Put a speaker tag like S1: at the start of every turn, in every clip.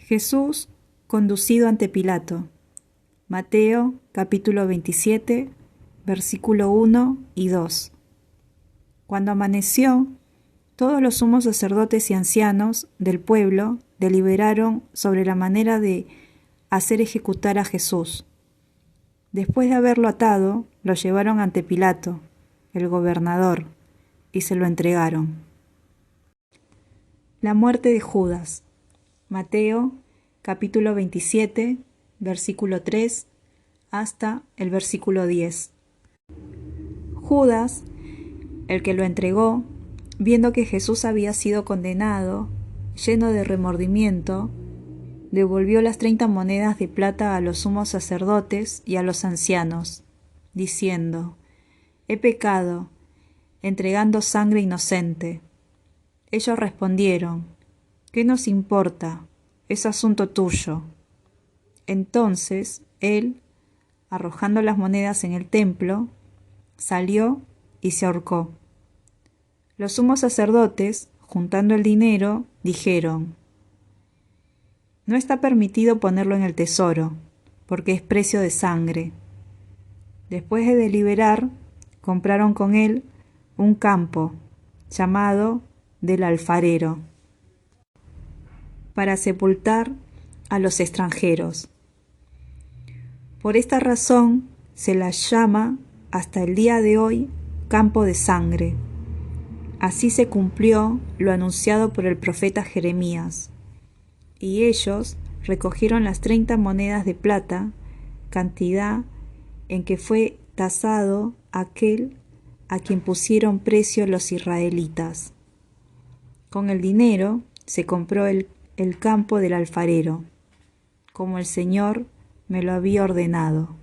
S1: Jesús conducido ante Pilato. Mateo capítulo 27, versículo 1 y 2. Cuando amaneció, todos los sumos sacerdotes y ancianos del pueblo deliberaron sobre la manera de hacer ejecutar a Jesús. Después de haberlo atado, lo llevaron ante Pilato, el gobernador, y se lo entregaron. La muerte de Judas. Mateo capítulo 27, versículo 3 hasta el versículo 10. Judas, el que lo entregó, viendo que Jesús había sido condenado, lleno de remordimiento, devolvió las 30 monedas de plata a los sumos sacerdotes y a los ancianos, diciendo: «He pecado, entregando sangre inocente». Ellos respondieron: «¿Qué nos importa? Es asunto tuyo». Entonces él, arrojando las monedas en el templo, salió y se ahorcó. Los sumos sacerdotes, juntando el dinero, dijeron: «No está permitido ponerlo en el tesoro, porque es precio de sangre». Después de deliberar, compraron con él un campo, llamado del Alfarero, para sepultar a los extranjeros. Por esta razón se la llama hasta el día de hoy campo de sangre. Así se cumplió lo anunciado por el profeta Jeremías. Y ellos recogieron las 30 monedas de plata, cantidad en que fue tasado aquel a quien pusieron precio los israelitas. Con el dinero se compró el campo del alfarero, como el Señor me lo había ordenado.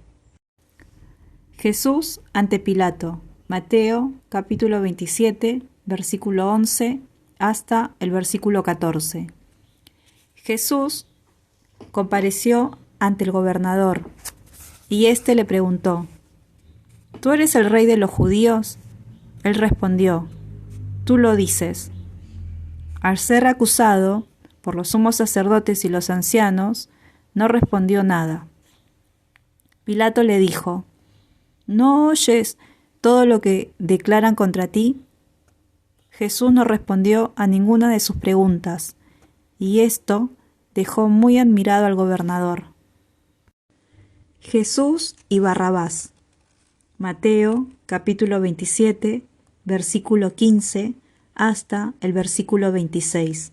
S1: Jesús ante Pilato. Mateo capítulo 27, versículo 11 hasta el versículo 14. Jesús compareció ante el gobernador, y éste le preguntó: «¿Tú eres el rey de los judíos?» Él respondió: «Tú lo dices». Al ser acusado por los sumos sacerdotes y los ancianos, no respondió nada. Pilato le dijo: «¿No oyes todo lo que declaran contra ti?» Jesús no respondió a ninguna de sus preguntas, y esto dejó muy admirado al gobernador. Jesús y Barrabás. Mateo capítulo 27, versículo 15 hasta el versículo 26.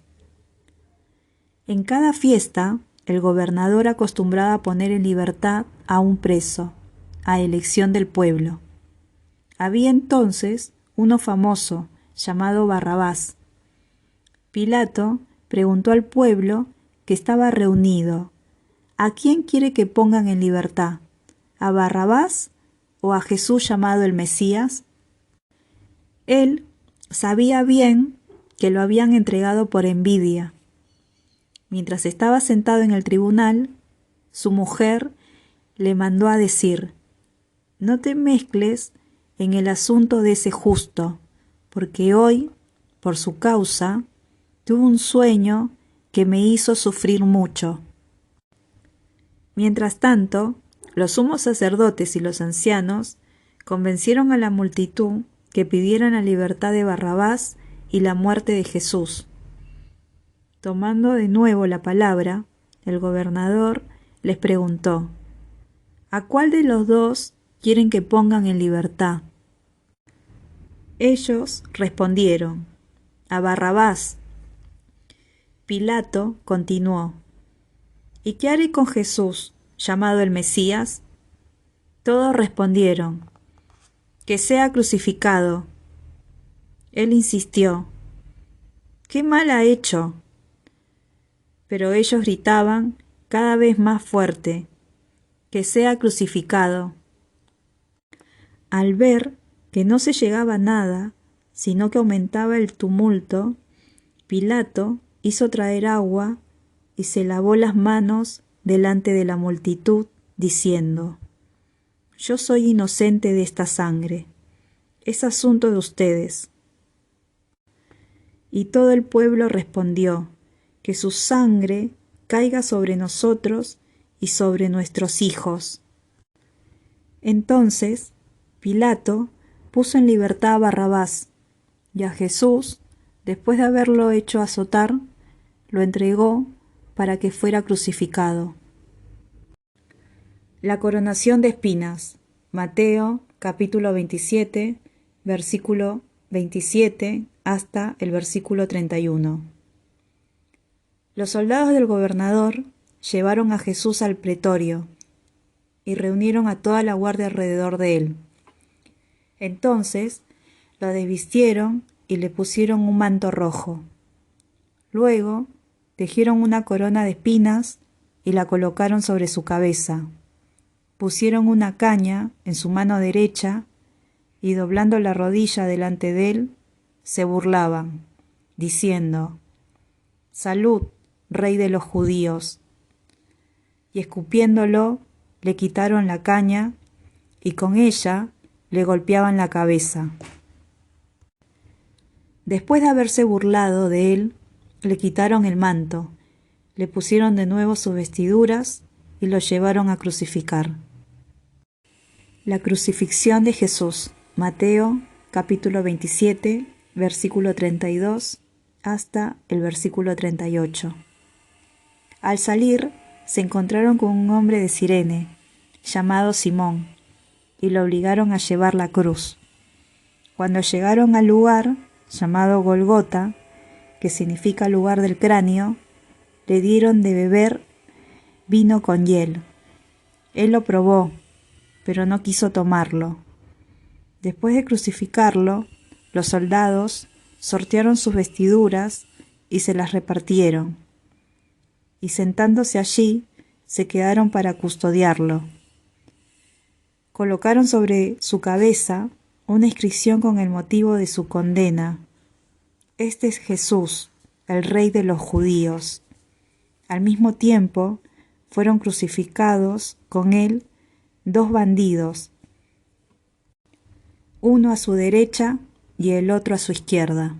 S1: En cada fiesta, el gobernador acostumbraba a poner en libertad a un preso, a elección del pueblo. Había entonces uno famoso, llamado Barrabás. Pilato preguntó al pueblo que estaba reunido: «¿A quién quiere que pongan en libertad? ¿A Barrabás o a Jesús llamado el Mesías?» Él sabía bien que lo habían entregado por envidia. Mientras estaba sentado en el tribunal, su mujer le mandó a decir: «No te mezcles en el asunto de ese justo, porque hoy, por su causa, tuve un sueño que me hizo sufrir mucho». Mientras tanto, los sumos sacerdotes y los ancianos convencieron a la multitud que pidieran la libertad de Barrabás y la muerte de Jesús. Tomando de nuevo la palabra, el gobernador les preguntó: «¿A cuál de los dos quieren que pongan en libertad?» Ellos respondieron: «A Barrabás». Pilato continuó: «¿Y qué haré con Jesús, llamado el Mesías?» Todos respondieron: «Que sea crucificado». Él insistió: «¿Qué mal ha hecho?» Pero ellos gritaban cada vez más fuerte: «Que sea crucificado». Al ver que no se llegaba a nada, sino que aumentaba el tumulto, Pilato hizo traer agua y se lavó las manos delante de la multitud, diciendo: «Yo soy inocente de esta sangre. Es asunto de ustedes». Y todo el pueblo respondió: que su sangre caiga sobre nosotros y sobre nuestros hijos. Entonces Pilato puso en libertad a Barrabás, y a Jesús, después de haberlo hecho azotar, lo entregó para que fuera crucificado. La coronación de espinas. Mateo capítulo 27, versículo 27 hasta el versículo 31. Los soldados del gobernador llevaron a Jesús al pretorio y reunieron a toda la guardia alrededor de él. Entonces lo desvistieron y le pusieron un manto rojo. Luego tejieron una corona de espinas y la colocaron sobre su cabeza. Pusieron una caña en su mano derecha y doblando la rodilla delante de él, se burlaban, diciendo: «Salud, Rey de los judíos». Y escupiéndolo, le quitaron la caña y con ella le golpeaban la cabeza. Después de haberse burlado de él, le quitaron el manto, le pusieron de nuevo sus vestiduras y lo llevaron a crucificar. La crucifixión de Jesús. Mateo capítulo 27, versículo 32 hasta el versículo 38. Al salir, se encontraron con un hombre de Cirene, llamado Simón, y lo obligaron a llevar la cruz. Cuando llegaron al lugar, llamado Golgota, que significa lugar del cráneo, le dieron de beber vino con hiel. Él lo probó, pero no quiso tomarlo. Después de crucificarlo, los soldados sortearon sus vestiduras y se las repartieron, y sentándose allí, se quedaron para custodiarlo. Colocaron sobre su cabeza una inscripción con el motivo de su condena: «Este es Jesús, el Rey de los judíos». Al mismo tiempo, fueron crucificados con él 2 bandidos, uno a su derecha y el otro a su izquierda.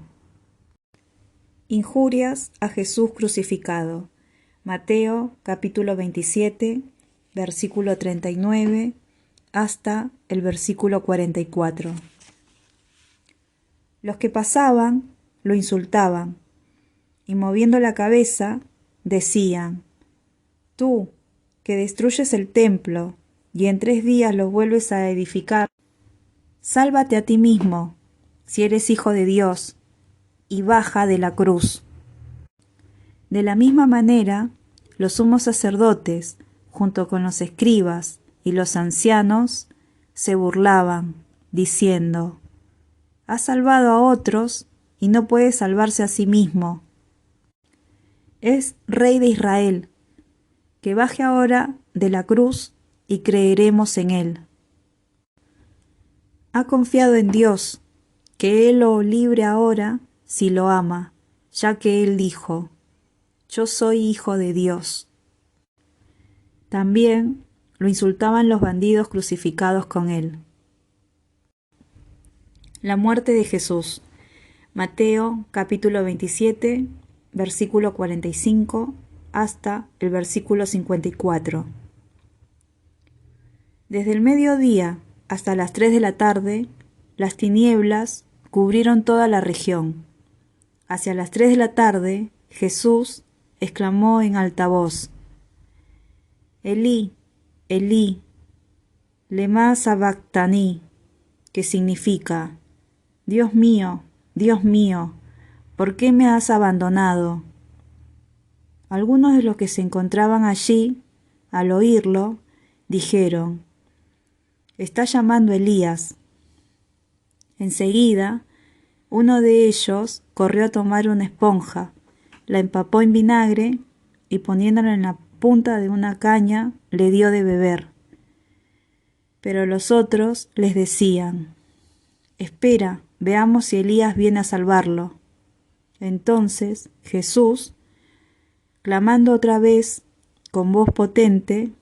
S1: Injurias a Jesús crucificado. Mateo capítulo 27, versículo 39 hasta el versículo 44. Los que pasaban lo insultaban y moviendo la cabeza decían: «Tú, que destruyes el templo y en 3 días lo vuelves a edificar, sálvate a ti mismo, si eres hijo de Dios, y baja de la cruz». De la misma manera, los sumos sacerdotes, junto con los escribas y los ancianos, se burlaban, diciendo: «Ha salvado a otros y no puede salvarse a sí mismo. Es Rey de Israel, que baje ahora de la cruz y creeremos en él». Ha confiado en Dios, que Él lo libre ahora si lo ama, ya que Él dijo: «Yo soy hijo de Dios». También lo insultaban los bandidos crucificados con Él. La muerte de Jesús. Mateo capítulo 27, versículo 45 hasta el versículo 54. Desde el mediodía hasta las 3 de la tarde, las tinieblas cubrieron toda la región. Hacia las 3 de la tarde, Jesús exclamó en alta voz: «Elí, Elí, lema sabactani», que significa: Dios mío, ¿por qué me has abandonado?». Algunos de los que se encontraban allí, al oírlo, dijeron: «Está llamando Elías». Enseguida, uno de ellos corrió a tomar una esponja, la empapó en vinagre y poniéndola en la punta de una caña, le dio de beber. Pero los otros les decían: «Espera, veamos si Elías viene a salvarlo». Entonces Jesús, clamando otra vez con voz potente,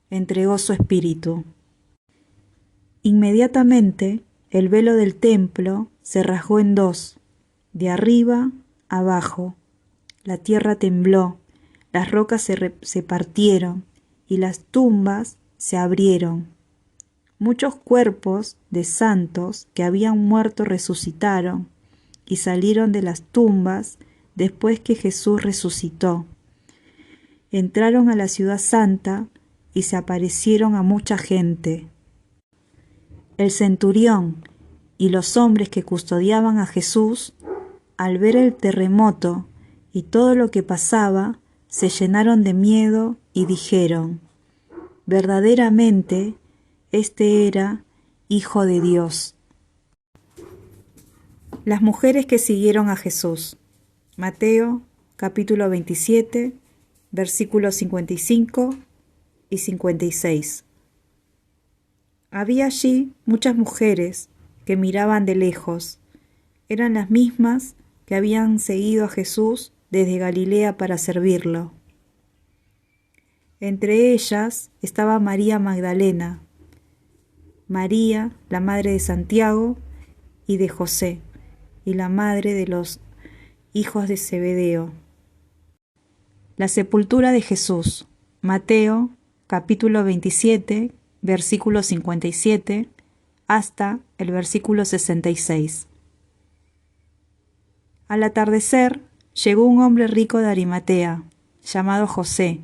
S1: entregó su espíritu. Inmediatamente el velo del templo se rasgó en 2, de arriba a abajo. La tierra tembló, las rocas se partieron y las tumbas se abrieron. Muchos cuerpos de santos que habían muerto resucitaron y salieron de las tumbas después que Jesús resucitó. Entraron a la ciudad santa y se aparecieron a mucha gente. El centurión y los hombres que custodiaban a Jesús, al ver el terremoto y todo lo que pasaba, se llenaron de miedo y dijeron: verdaderamente, este era Hijo de Dios. Las mujeres que siguieron a Jesús. Mateo, capítulo 27, versículos 55 y 56. Había allí muchas mujeres que miraban de lejos. Eran las mismas que habían seguido a Jesús desde Galilea para servirlo. Entre ellas estaba María Magdalena, María, la madre de Santiago y de José, y la madre de los hijos de Zebedeo. La sepultura de Jesús. Mateo, capítulo 27, versículo 57, hasta el versículo 66. Al atardecer, llegó un hombre rico de Arimatea, llamado José,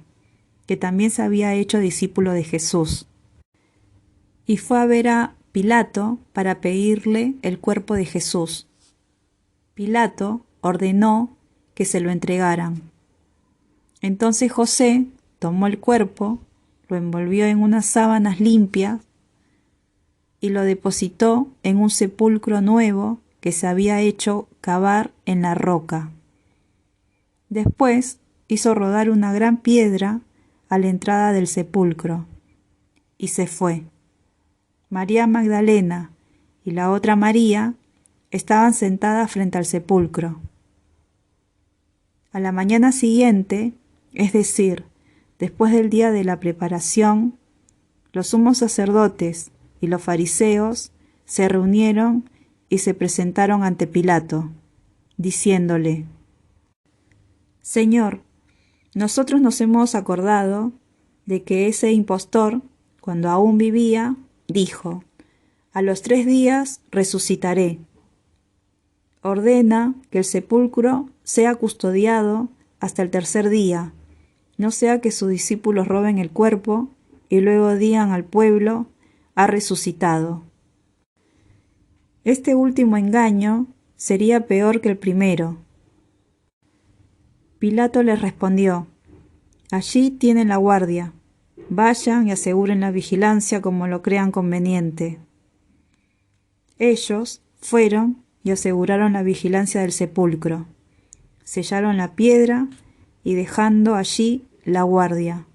S1: que también se había hecho discípulo de Jesús, y fue a ver a Pilato para pedirle el cuerpo de Jesús. Pilato ordenó que se lo entregaran. Entonces José tomó el cuerpo, lo envolvió en unas sábanas limpias y lo depositó en un sepulcro nuevo que se había hecho cavar en la roca. Después hizo rodar una gran piedra a la entrada del sepulcro y se fue. María Magdalena y la otra María estaban sentadas frente al sepulcro. A la mañana siguiente, es decir, después del día de la preparación, los sumos sacerdotes y los fariseos se reunieron y se presentaron ante Pilato, diciéndole: Señor, nosotros nos hemos acordado de que ese impostor, cuando aún vivía, dijo: a los 3 días resucitaré. Ordena que el sepulcro sea custodiado hasta el 3er día, no sea que sus discípulos roben el cuerpo y luego digan al pueblo: ha resucitado. Este último engaño sería peor que el primero. Pilato les respondió: allí tienen la guardia, vayan y aseguren la vigilancia como lo crean conveniente. Ellos fueron y aseguraron la vigilancia del sepulcro, sellaron la piedra y dejando allí la guardia.